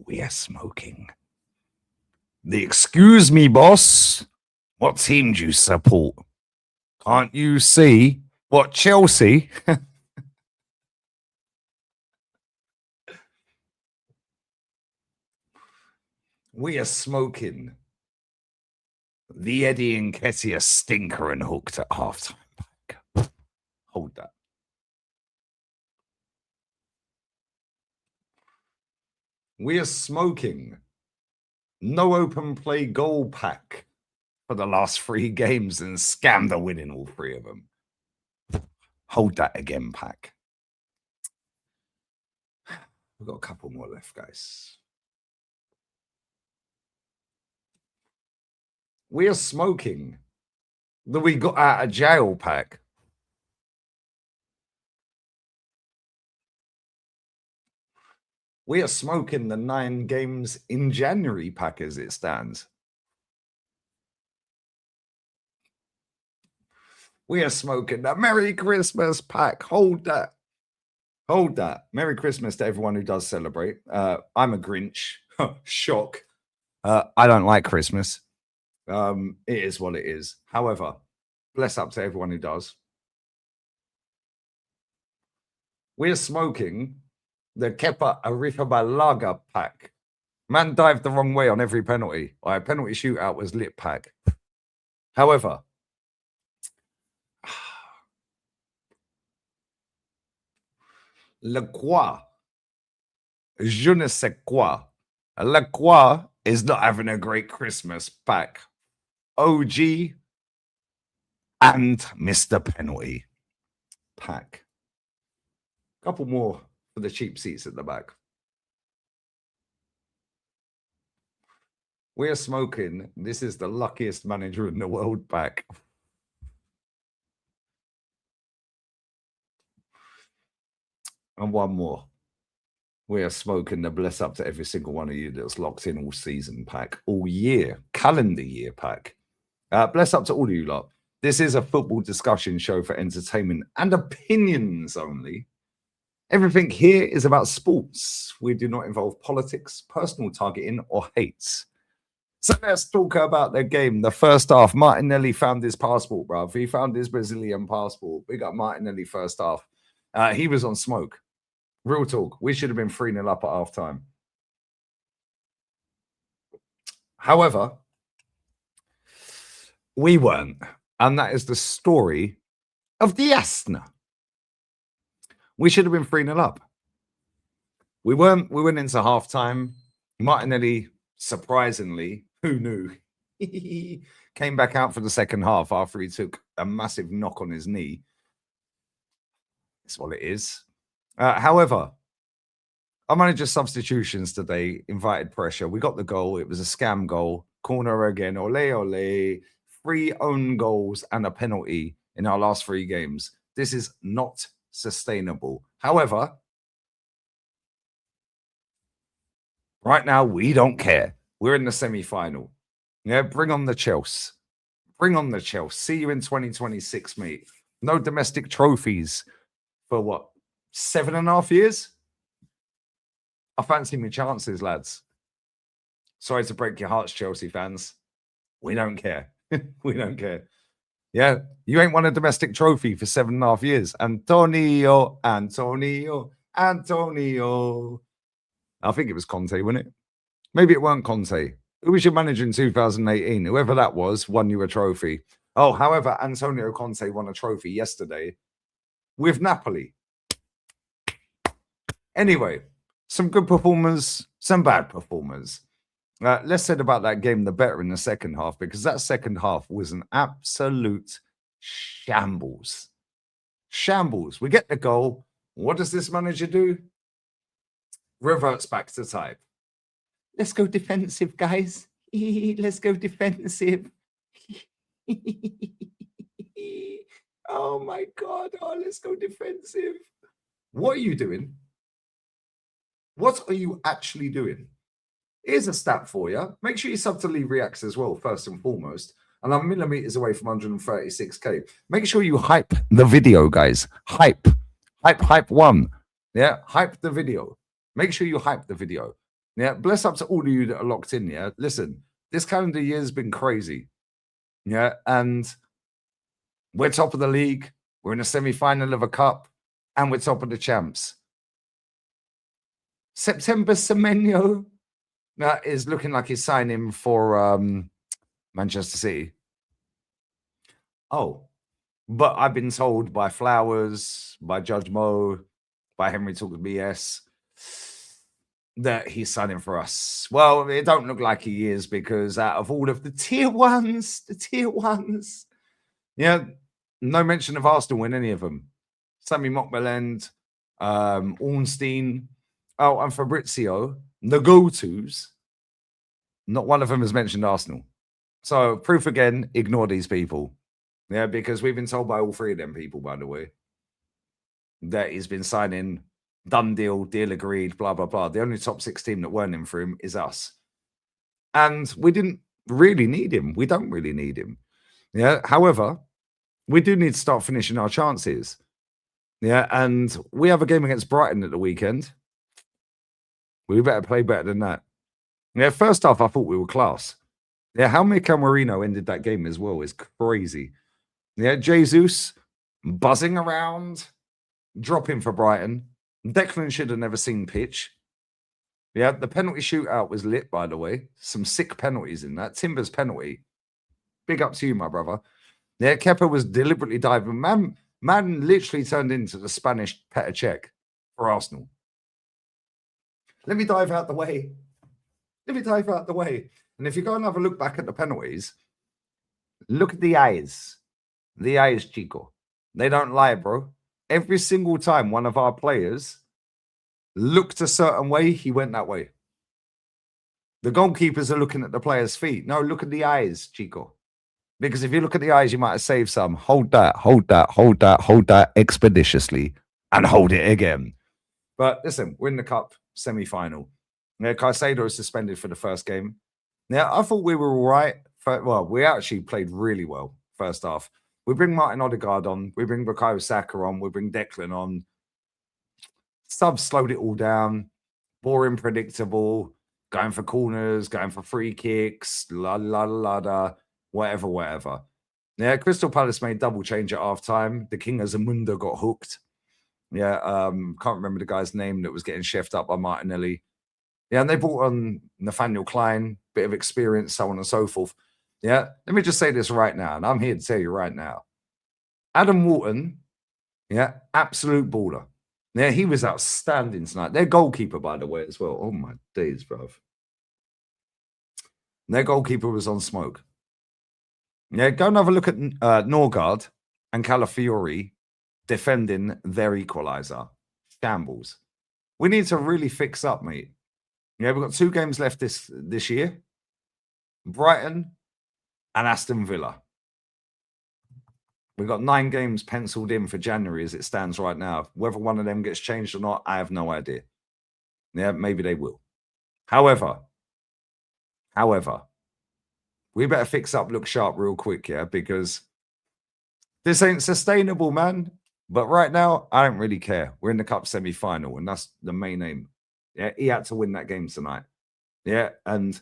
We are smoking. Excuse me, boss. What team do you support? Can't you see? What, Chelsea? We are smoking. The Eddie and Nketiah stinker and hooked at halftime. Hold that. We are smoking. No open play goal pack for the last 3 games and scammed the win in all 3 of them. Hold that again, pack. We've got a couple more left, guys. We are smoking that we got out of jail pack. We are smoking the 9 games in January pack as it stands. We are smoking the Merry Christmas pack. Hold that. Hold that. Merry Christmas to everyone who does celebrate. I'm a Grinch. Shock. I don't like Christmas. It is what it is. However, bless up to everyone who does. We are smoking the Kepa Arrizabalaga pack. Man dived the wrong way on every penalty. Our penalty shootout was lit pack. However, Le Quoi, je ne sais quoi. Le Quoi is not having a great Christmas pack. OG and Mr. Penalty pack. Couple more for the cheap seats at the back. We are smoking. This is the luckiest manager in the world pack. And one more. We are smoking the bless up to every single one of you that's locked in all season pack, all year, calendar year pack. Bless up to all of you lot. This is a football discussion show for entertainment and opinions only. Everything here is about sports. We do not involve politics, personal targeting, or hates. So let's talk about the game. The first half, Martinelli found his passport, bruv. He found his Brazilian passport. We got Martinelli first half. He was on smoke. Real talk. We should have been 3-0 up at halftime. However, we weren't. And that is the story of the Asna. We should have been 3-0 up. We weren't. We went into halftime. Martinelli, surprisingly, who knew, came back out for the second half after he took a massive knock on his knee. That's what it is. However, our manager's substitutions today invited pressure. We got the goal. It was a scam goal. Corner again. Ole, ole. 3 own goals and a penalty in our last 3 games. This is not sustainable. However, right now, we don't care. We're in the semi-final. Yeah, bring on the Chelsea. Bring on the Chelsea. See you in 2026, mate. No domestic trophies for what? 7.5 years? I fancy my chances, lads. Sorry to break your hearts, Chelsea fans. We don't care. We don't care. Yeah, you ain't won a domestic trophy for 7.5 years. Antonio. I think it was Conte, wasn't it? Maybe it weren't Conte. Who was your manager in 2018? Whoever that was won you a trophy. Oh, however, Antonio Conte won a trophy yesterday with Napoli. Anyway, some good performers, some bad performers. Less said about that game, the better in the second half, because that second half was an absolute shambles. Shambles. We get the goal. What does this manager do? Reverts back to type. Let's go defensive, guys. Let's go defensive. Oh my God. Oh, let's go defensive. What are you doing? What are you actually doing? Here's a stat for you. Make sure you sub to Leave Reacts as well, first and foremost. And I'm millimeters away from 136K. Make sure you hype the video, guys. Hype. Hype one. Yeah, hype the video. Make sure you hype the video. Yeah, bless up to all of you that are locked in. Yeah, listen, this calendar year has been crazy. Yeah, and we're top of the league. We're in a semi-final of a cup, and we're top of the champs. September Semenyo is looking like he's signing for Manchester City. Oh, but I've been told by Flowers, by Judge Mo, by Henry Talks BS that he's signing for us. Well, it don't look like he is, because out of all of the tier ones, yeah, no mention of Arsenal in any of them. Sammy Mockmelend, Ornstein, and Fabrizio, the go-tos. Not one of them has mentioned Arsenal. So proof again, ignore these people. Yeah, because we've been told by all three of them people, by the way, that he's been signing, done deal agreed, blah, blah, blah. The only top 6 team that weren't in for him is us. And we didn't really need him. We don't really need him. Yeah. However, we do need to start finishing our chances. Yeah. And we have a game against Brighton at the weekend. We better play better than that. Yeah. First off, I thought we were class. Yeah. How Mikel Merino ended that game as well is crazy. Yeah. Jesus buzzing around, dropping for Brighton. Declan should have never seen pitch. Yeah, the penalty shootout was lit, by the way. Some sick penalties in that. Timber's penalty. Big up to you, my brother. Yeah, Kepa was deliberately diving. Man literally turned into the Spanish Petr Cech for Arsenal. Let me dive out the way. And if you go and have a look back at the penalties, look at the eyes. The eyes, Chico. They don't lie, bro. Every single time one of our players looked a certain way, he went that way. The goalkeepers are looking at the player's feet. No, look at the eyes, Chico. Because if you look at the eyes, you might have saved some. Hold that expeditiously and hold it again. But listen, we're in the cup semi-final. Yeah, Caicedo is suspended for the first game. Yeah, I thought we were all right. Well, we actually played really well first half. We bring Martin Odegaard on. We bring Bukayo Saka on. We bring Declan on. Subs slowed it all down. Boring, predictable. Going for corners, going for free kicks. Whatever. Yeah, Crystal Palace made double change at half-time. The King of Zamunda got hooked. Yeah, can't remember the guy's name that was getting chefed up by Martinelli. Yeah, and they brought on Nathaniel Klein, bit of experience, so on and so forth. Yeah, let me just say this right now, and I'm here to tell you right now. Adam Wharton, yeah, absolute baller. Yeah, he was outstanding tonight. Their goalkeeper, by the way, as well. Oh, my days, bruv. Their goalkeeper was on smoke. Yeah, go and have a look at Norgard and Calafiori defending their equaliser. Shambles. We need to really fix up, mate. Yeah, we've got 2 games left this year. Brighton and Aston Villa. We've got 9 games penciled in for January as it stands right now. Whether one of them gets changed or not, I have no idea. Yeah, maybe they will. However, we better fix up, look sharp real quick, yeah, because this ain't sustainable, man. But right now, I don't really care. We're in the cup semi-final, and that's the main aim. Yeah, he had to win that game tonight. Yeah, and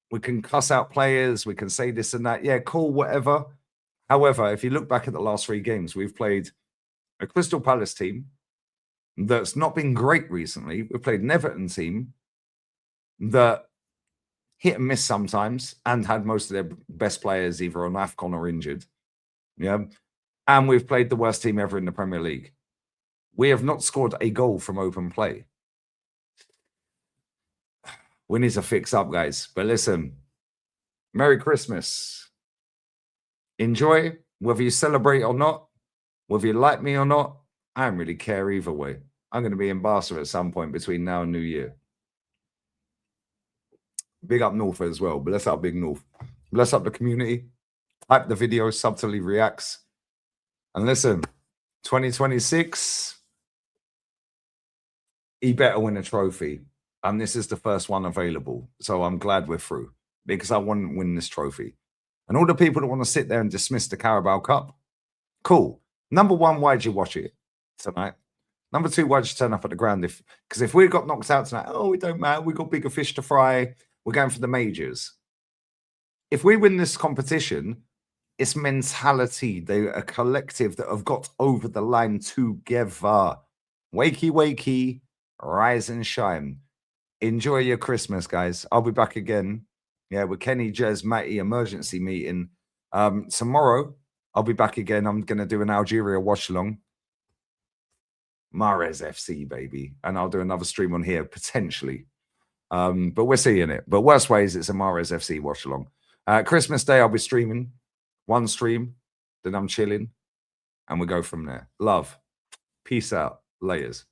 we can cuss out players. We can say this and that. Yeah, cool, whatever. However, if you look back at the last 3 games, we've played a Crystal Palace team that's not been great recently. We've played an Everton team that hit and miss sometimes and had most of their best players either on AFCON or injured. Yeah. And we've played the worst team ever in the Premier League. We have not scored a goal from open play. We need to fix up, guys. But listen, Merry Christmas. Enjoy, whether you celebrate or not, whether you like me or not. I don't really care either way. I'm going to be in Barca at some point between now and New Year. Big up North as well. Bless up Big North. Bless up the community. Type the video, subtly reacts. And listen, 2026, he better win a trophy. And this is the first one available. So I'm glad we're through because I want to win this trophy. And all the people that want to sit there and dismiss the Carabao Cup, cool. Number one, why'd you watch it tonight? Number two, why'd you turn up at the ground? Because if we got knocked out tonight, oh, it don't matter. We got bigger fish to fry. We're going for the majors. If we win this competition, it's mentality. They're a collective that have got over the line together. Wakey, wakey, rise and shine. Enjoy your Christmas, guys. I'll be back again. Yeah, with Kenny, Jez, Matty, emergency meeting. Tomorrow, I'll be back again. I'm going to do an Algeria watch-along. Mahrez FC, baby. And I'll do another stream on here, potentially. But we're seeing it. But worst ways, it's a Mahrez FC watch-along. Christmas Day, I'll be streaming. One stream. Then I'm chilling. And we go from there. Love. Peace out. Layers.